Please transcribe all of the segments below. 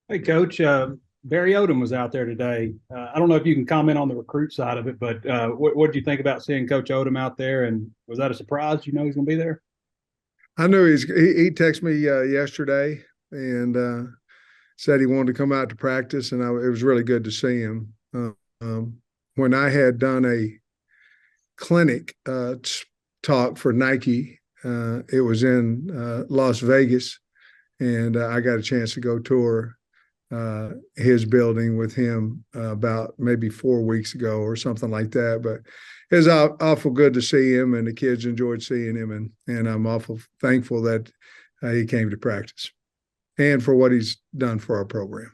Hey, Coach. Barry Odom was out there today. I don't know if you can comment on the recruit side of it, but what did you think about seeing Coach Odom out there? And was that a surprise? You know he's going to be there? I knew he texted me yesterday and said he wanted to come out to practice, and it was really good to see him. When I had done a clinic talk for Nike, it was in Las Vegas, and I got a chance to go tour his building with him about maybe 4 weeks ago or something like that. But it was awful good to see him, and the kids enjoyed seeing him, and I'm awful thankful that he came to practice and for what he's done for our program.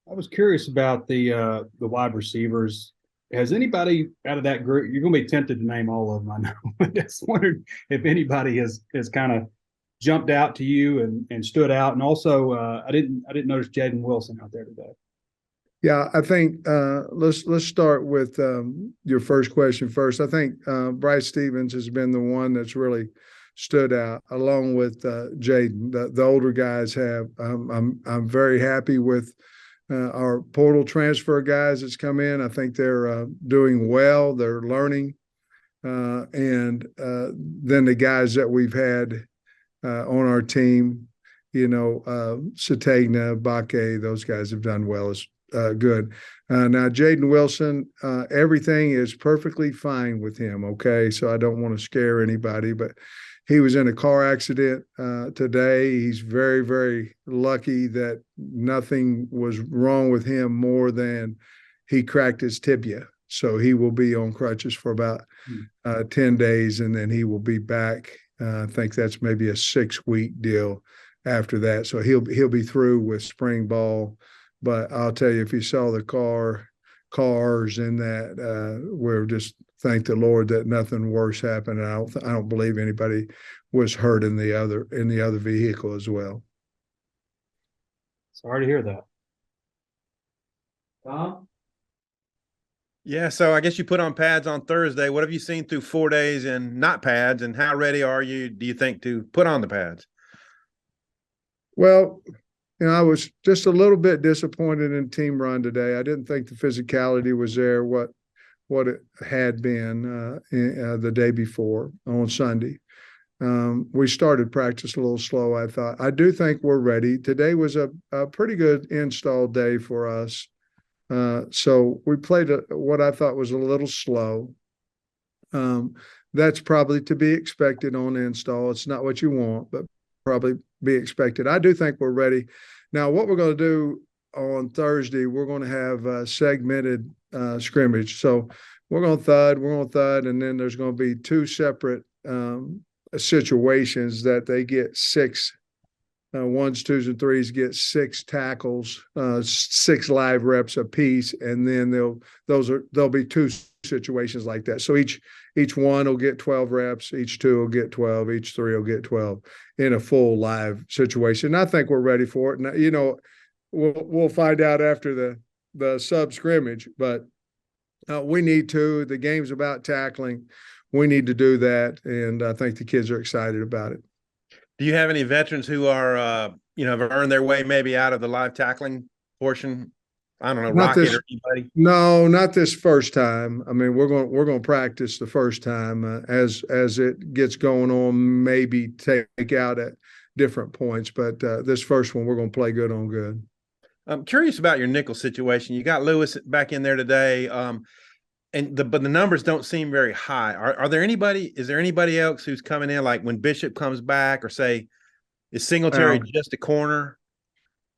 I was curious about the wide receivers. Has anybody out of that group? You're going to be tempted to name all of them, I know. I just wondered if anybody has kind of jumped out to you and stood out. And also, I didn't notice Jaden Wilson out there today. Yeah, I think let's start with your first question first. I think Bryce Stevens has been the one that's really stood out, along with Jaden. The older guys have. I'm very happy with our portal transfer guys that's come in. I think they're doing well. They're learning, and then the guys that we've had on our team, Satagna, Baque, those guys have done well as good. Now, Jaden Wilson, everything is perfectly fine with him. Okay, so I don't want to scare anybody, but he was in a car accident today. He's very, very lucky that nothing was wrong with him more than he cracked his tibia. So he will be on crutches for about 10 days, and then he will be back. I think that's maybe a 6-week deal after that. So he'll be through with spring ball. But I'll tell you, if you saw the cars in that, we're just thank the Lord that nothing worse happened. And I don't believe anybody was hurt in the other vehicle as well. Sorry to hear that. Tom? Yeah, so I guess you put on pads on Thursday. What have you seen through 4 days and not pads, and how ready are you, do you think, to put on the pads? Well, I was just a little bit disappointed in team run today. I didn't think the physicality was there what it had been the day before on Sunday. We started practice a little slow, I thought. I do think we're ready. Today was a pretty good install day for us. So we played what I thought was a little slow. That's probably to be expected on install. It's not what you want, but probably be expected. I do think we're ready. Now, what we're going to do on Thursday, we're going to have a segmented scrimmage. So we're going to thud, and then there's going to be two separate situations that they get six ones, twos, and threes get 6 tackles, 6 live reps apiece, and then there'll be two situations like that. So each one will get 12 reps, each two will get 12, each three will get 12 in a full live situation. And I think we're ready for it. And we'll find out after the sub scrimmage, but we need to. The game's about tackling. We need to do that, and I think the kids are excited about it. Do you have any veterans who are, have earned their way maybe out of the live tackling portion? I don't know, Not Rocket this, or anybody? no, not this first time. I mean, we're going to practice the first time as it gets going on. Maybe take out at different points, but this first one we're going to play good on good. I'm curious about your nickel situation. You got Lewis back in there today, but the numbers don't seem very high. Is there anybody else who's coming in, like when Bishop comes back, or say, is Singletary just a corner?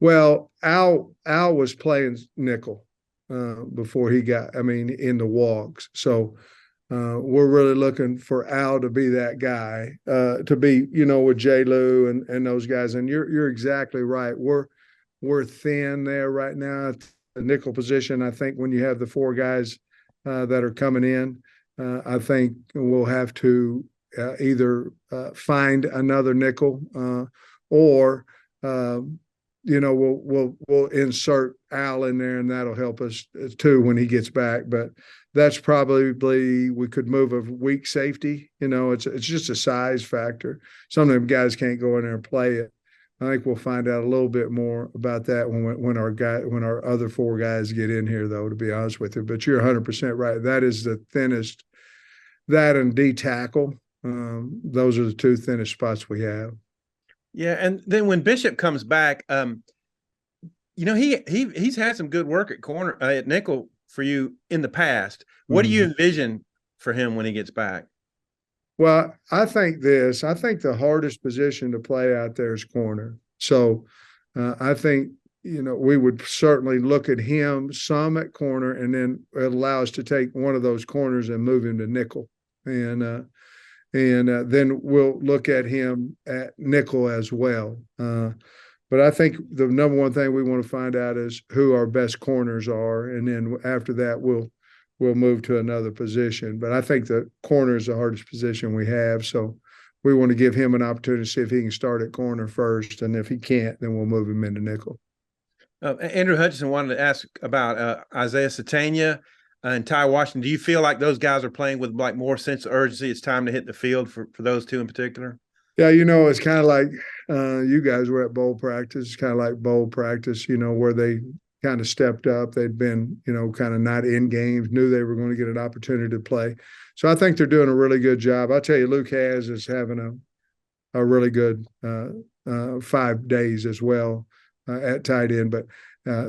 Well, Al was playing nickel before he got, in the walks. So we're really looking for Al to be that guy, to be, with J. Lou and those guys. And you're exactly right. We're thin there right now at the nickel position. I think when you have the 4 guys that are coming in, I think we'll have to either find another nickel or we'll insert Al in there, and that'll help us too when he gets back. But that's probably, we could move a weak safety. It's just a size factor. Some of them guys can't go in there and play it. I think we'll find out a little bit more about that when our other four guys get in here, though, to be honest with you. But you're 100% right. That is the thinnest, that and D tackle. Those are the two thinnest spots we have. Yeah, and then when Bishop comes back, he's had some good work at corner at nickel for you in the past. What do you envision for him when he gets back? Well, I think the hardest position to play out there is corner. So I think, we would certainly look at him some at corner, and then allow us to take one of those corners and move him to nickel. And then we'll look at him at nickel as well. But I think the number one thing we want to find out is who our best corners are. And then after that, we'll move to another position. But I think the corner is the hardest position we have. So we want to give him an opportunity to see if he can start at corner first. And if he can't, then we'll move him into nickel. Andrew Hutchinson wanted to ask about Isaiah Satania and Ty Washington. Do you feel like those guys are playing with like more sense of urgency? It's time to hit the field for those two in particular? Yeah, it's kind of like you guys were at bowl practice. It's kind of like bowl practice, where they kind of stepped up. They'd been, kind of not in games, knew they were going to get an opportunity to play. So I think they're doing a really good job. I'll tell you, Luke Has is having a really good 5 days as well at tight end. But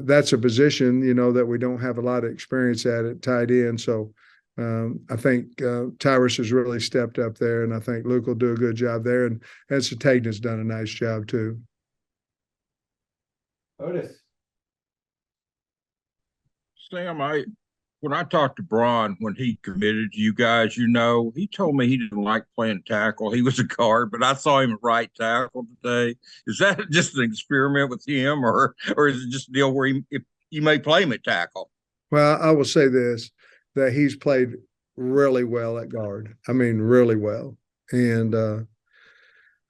that's a position, that we don't have a lot of experience at tight end. So I think Tyrus has really stepped up there, and I think Luke will do a good job there. And Satanian has done a nice job too. Otis. Sam, when I talked to Braun when he committed to you guys, he told me he didn't like playing tackle. He was a guard, but I saw him at right tackle today. Is that just an experiment with him, or is it just a deal where you may play him at tackle? Well, I will say this, that he's played really well at guard. I mean, really well. And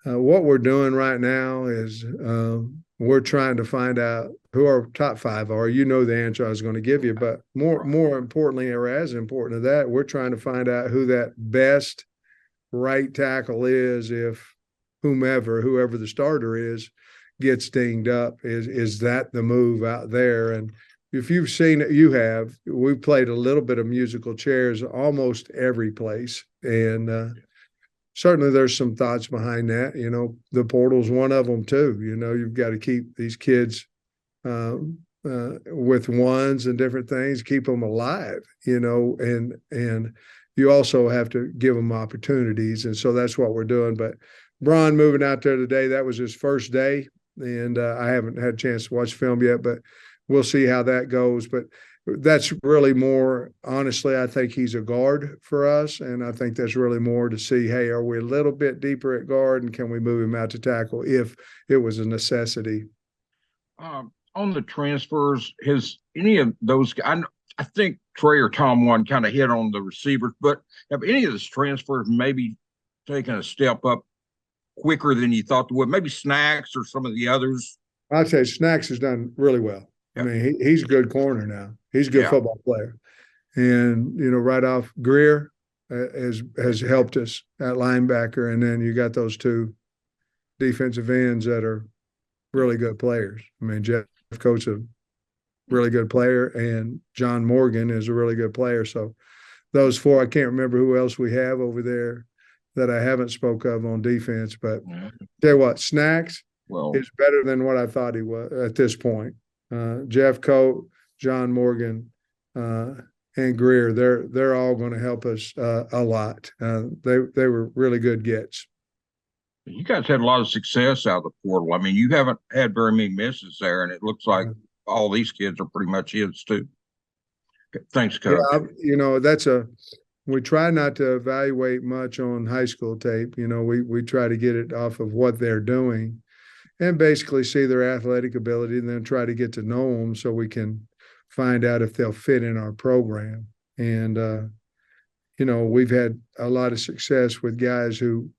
what we're doing right now is we're trying to find out who our top five are. You know the answer I was going to give you, but more importantly, or as important to that, we're trying to find out who that best right tackle is if whoever the starter is gets dinged up. Is that the move out there? And if you've seen it, we've played a little bit of musical chairs almost every place. And certainly there's some thoughts behind that. The portal's one of them too. You've got to keep these kids with ones and different things, keep them alive, and you also have to give them opportunities. And so that's what we're doing. But Braun moving out there today, that was his first day. And I haven't had a chance to watch film yet, but we'll see how that goes. But that's really more, honestly, I think he's a guard for us. And I think that's really more to see, hey, are we a little bit deeper at guard, and can we move him out to tackle if it was a necessity? On the transfers, has any of those, I think Trey or Tom one kind of hit on the receivers, but have any of those transfers maybe taken a step up quicker than you thought they would? Maybe Snacks or some of the others? I'd say Snacks has done really well. I mean, he's a good corner now. He's a good football player. And, right off, Greer has helped us at linebacker. And then you got those two defensive ends that are really good players. I mean, Jeff Coates a really good player, and John Morgan is a really good player. So those four, I can't remember who else we have over there that I haven't spoke of on defense. But tell you what, Snacks is better than what I thought he was at this point. Jeff Coates, John Morgan, and Greer, they're all going to help us a lot. They were really good gets. You guys had a lot of success out of the portal. I mean, you haven't had very many misses there, and it looks like all these kids are pretty much his too. Okay, thanks, Coach. Yeah, we try not to evaluate much on high school tape. We try to get it off of what they're doing and basically see their athletic ability, and then try to get to know them so we can find out if they'll fit in our program. And, we've had a lot of success with guys who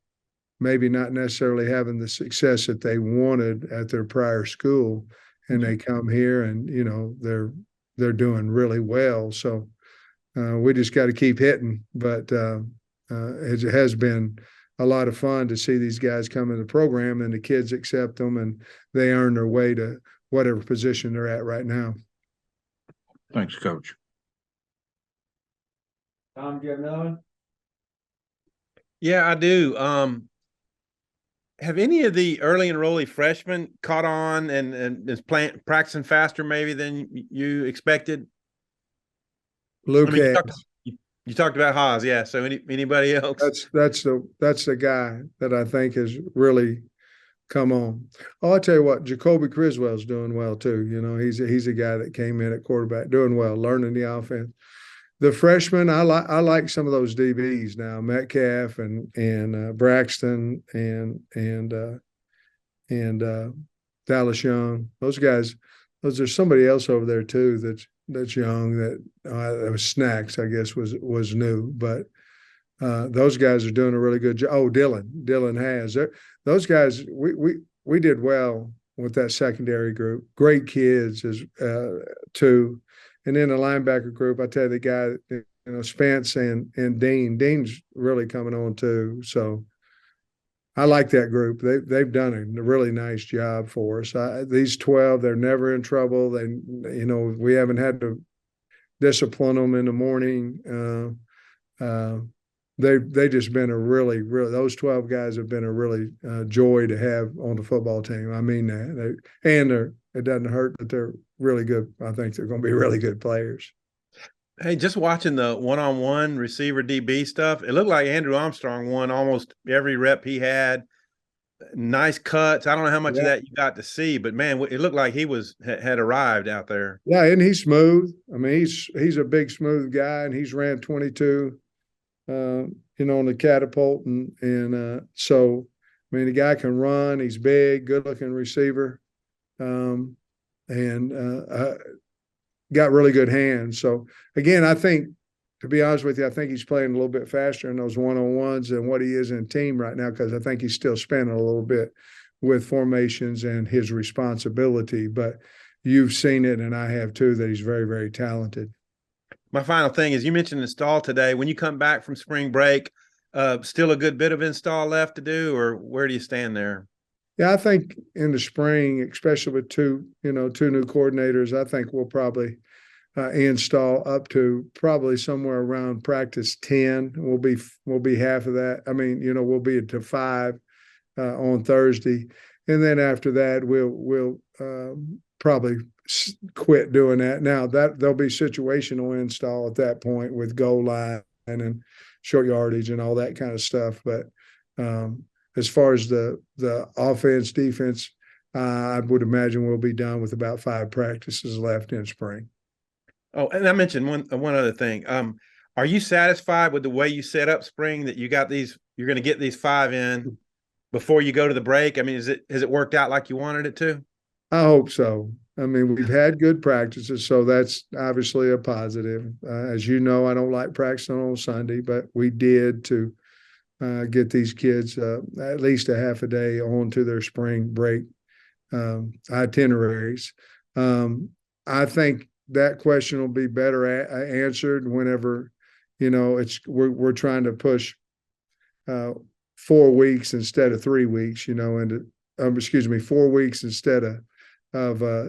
maybe not necessarily having the success that they wanted at their prior school, and they come here and, they're doing really well. So we just got to keep hitting, but it has been a lot of fun to see these guys come in the program, and the kids accept them, and they earn their way to whatever position they're at right now. Thanks, Coach. Tom, do you have another one? Yeah, I do. Have any of the early enrollee freshmen caught on and is practicing faster maybe than you expected? Luke I mean, has. you talked about Haas, yeah. So anybody else? That's the guy that I think has really come on. Oh, I'll tell you what, Jacoby Criswell's doing well too. You know, he's a guy that came in at quarterback, doing well, learning the offense. The freshmen, I like some of those DBs now, Metcalf and Braxton and Dallas Young. Those guys, there's somebody else over there too that's young that was Snacks, I guess was new, but those guys are doing a really good job. Oh, Dylan has. Those guys, we did well with that secondary group. Great kids as too. And then the linebacker group, I tell you, the guy, you know, Spence and Dean. Dean's really coming on too. So I like that group. They've done a really nice job for us. These 12, they're never in trouble. You know, we haven't had to discipline them in the morning. They just been a really those 12 guys have been a really joy to have on the football team. I mean that. It doesn't hurt that they're really good. I think they're going to be really good players. Hey, just watching the one-on-one receiver DB stuff, it looked like Andrew Armstrong won almost every rep he had. Nice cuts. I don't know how much of that you got to see, but man, it looked like he had arrived out there. Yeah, and he's smooth. I mean, he's a big, smooth guy, and he's ran 22. You know, on the catapult, and so I mean, the guy can run. He's big, good-looking receiver, and got really good hands. So again, I think, to be honest with you, I think he's playing a little bit faster in those one-on-ones than what he is in team right now, because I think he's still spinning a little bit with formations and his responsibility. But you've seen it, and I have too, that he's very, very talented. My final thing is, you mentioned install today. When you come back from spring break, still a good bit of install left to do, or where do you stand there? Yeah, I think in the spring, especially with two new coordinators, I think we'll probably install up to probably somewhere around practice 10. We'll be half of that. I mean, you know, we'll be to 5 on Thursday, and then after that, we'll probably quit doing that. Now that there'll be situational install at that point with goal line and short yardage and all that kind of stuff. But as far as the offense, defense, I would imagine we'll be done with about 5 practices left in spring. Oh, and I mentioned one other thing. Are you satisfied with the way you set up spring, that you got these, you're going to get these 5 in before you go to the break? I mean, has it worked out like you wanted it to? I hope so. I mean, we've had good practices, so that's obviously a positive. As you know, I don't like practicing on Sunday, but we did to get these kids at least a half a day onto their spring break itineraries. I think that question will be better answered whenever, you know, we're trying to push 4 weeks instead of 3 weeks, you know, into 4 weeks instead of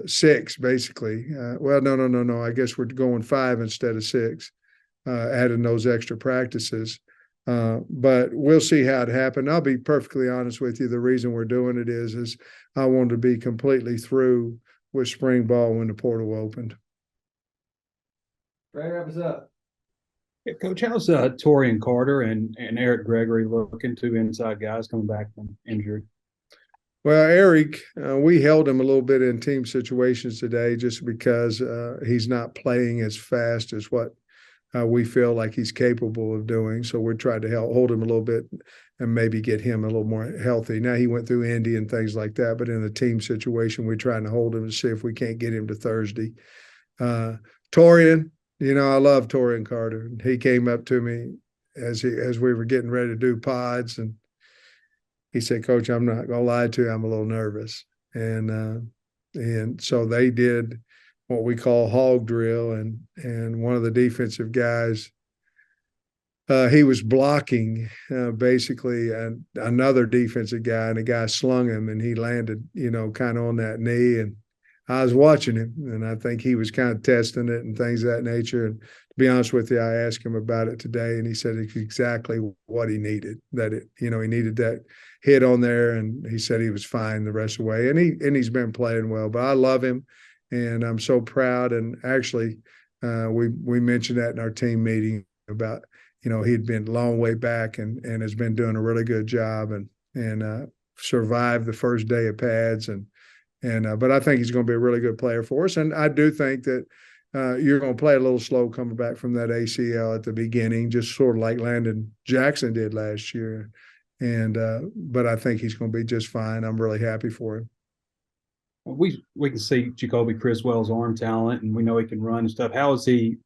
6, basically. Well, no. I guess we're going 5 instead of 6, adding those extra practices. But we'll see how it happens. I'll be perfectly honest with you. The reason we're doing it is I wanted to be completely through with spring ball when the portal opened. Ray, wrap us up. Yeah, Coach, how's Torian Carter and Eric Gregory looking, 2 inside guys coming back from injury? Well, Eric, we held him a little bit in team situations today just because he's not playing as fast as what we feel like he's capable of doing. So we're trying to hold him a little bit and maybe get him a little more healthy. Now, he went through Indy and things like that, but in the team situation, we're trying to hold him to see if we can't get him to Thursday. Torian, you know, I love Torian Carter. He came up to me as we were getting ready to do pods, and he said, "Coach, I'm not gonna lie to you, I'm a little nervous." And so they did what we call hog drill, and one of the defensive guys he was blocking basically another defensive guy, and the guy slung him, and he landed, kind of on that knee. And I was watching him, and I think he was kind of testing it and things of that nature. And to be honest with you, I asked him about it today, and he said it's exactly what he needed. That he needed that hit on there, and he said he was fine the rest of the way. And he's been playing well. But I love him, and I'm so proud. And actually, we mentioned that in our team meeting about, he'd been a long way back and has been doing a really good job and survived the first day of pads. But I think he's going to be a really good player for us. And I do think that you're going to play a little slow coming back from that ACL at the beginning, just sort of like Landon Jackson did last year. But I think he's going to be just fine. I'm really happy for him. We can see Jacoby Criswell's arm talent, and we know he can run and stuff. How is he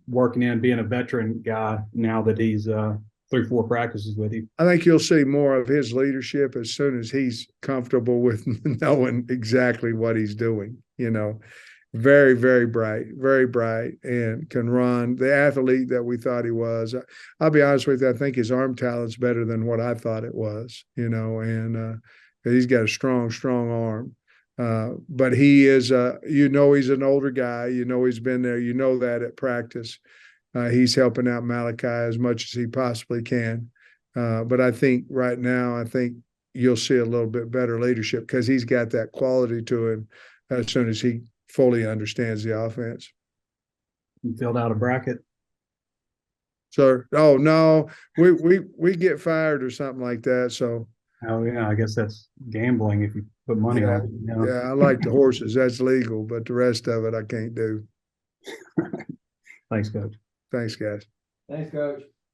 working in being a veteran guy now that he's 3-4 practices with you? I think you'll see more of his leadership as soon as he's comfortable with knowing exactly what he's doing. Very, very bright, and can run. The athlete that we thought he was. I'll be honest with you, I think his arm talent's better than what I thought it was, and he's got a strong arm. But he is, he's an older guy. He's been there. That at practice. He's helping out Malachi as much as he possibly can. But I think right now, you'll see a little bit better leadership because he's got that quality to him as soon as he fully understands the offense. You filled out a bracket? Sir? Oh, no. We get fired or something like that, so. Oh, yeah, I guess that's gambling if you put money on it. Yeah, I like the horses. That's legal, but the rest of it I can't do. Thanks, Coach. Thanks, guys. Thanks, Coach.